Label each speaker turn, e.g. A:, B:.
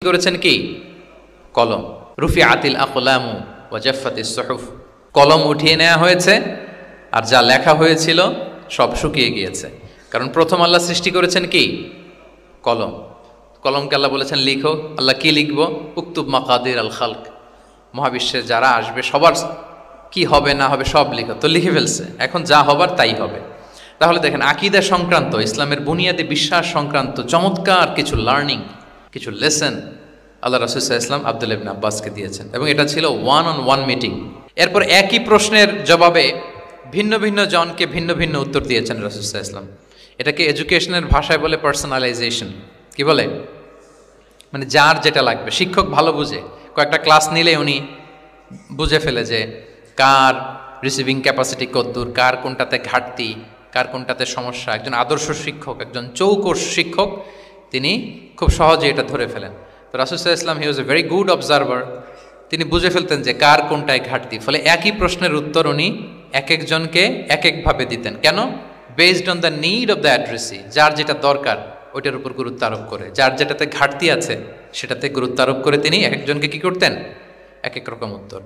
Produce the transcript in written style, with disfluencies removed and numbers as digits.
A: করেছেন কি? কলম। রুফিআতিল আকলামু ওয়া জাফফাতিস সুহুফ, কলম উঠিয়ে নেওয়া হয়েছে আর যা লেখা হয়েছিল সব শুকিয়ে গিয়েছে। কারণ প্রথম আল্লাহ সৃষ্টি করেছেন কি? কলম। কলমকে আল্লাহ বলেছেন লিখো। আল্লাহ কি লিখবো? উকতুব মাকাদির আল খালক, মহাবিশ্বে যারা আসবে সবার কি হবে না হবে সব লিখো। তো লিখে ফেলছে, এখন যা হবার তাই হবে। তাহলে দেখেন, আকীদা সংক্রান্ত, ইসলামের বুনিয়াদী বিশ্বাস সংক্রান্ত চমৎকার কিছু লার্নিং, কিছু লেসন আল্লাহ রাসূল সাল্লাল্লাহু আলাইহি ওয়াসাল্লাম আব্দুল্লাহ ইবনে আব্বাসকে দিয়েছেন, এবং এটা ছিল ওয়ান অন ওয়ান মিটিং। এরপর একই প্রশ্নের জবাবে ভিন্ন ভিন্ন জনকে ভিন্ন ভিন্ন উত্তর দিয়েছেন রাসূল সাল্লাল্লাহু আলাইহি ওয়াসাল্লাম। এটাকে এডুকেশনের ভাষায় বলে পার্সোনালাইজেশন। কি বলে? মানে যার যেটা লাগবে। শিক্ষক ভালো বুঝে, কয়েকটা ক্লাস নিলে উনি বুঝে ফেলে যে কার রিসিভিং ক্যাপাসিটি কতদূর, কার কোনটাতে ঘাটতি, কার কোনটাতে সমস্যা। একজন আদর্শ শিক্ষক, একজন চৌকস শিক্ষক, তিনি খুব সহজে এটা ধরে ফেলেন। তো রাসূল সাল্লাল্লাহু আলাইহি ওয়াসাল্লাম হি ওয়াজ এ ভেরি গুড অবজারভার। তিনি বুঝে ফেলতেন যে কার কোনটায় ঘাটতি, ফলে একই প্রশ্নের উত্তর উনি এক একজনকে এক একভাবে দিতেন। কেন? Based on the need of the addressee, যার যেটা দরকার ওইটার উপর গুরুত্ব আরোপ করে, যার যেটাতে ঘাটতি আছে সেটাতে গুরুত্ব আরোপ করে তিনি এক একজনকে কি করতেন? এক এক রকম উত্তর।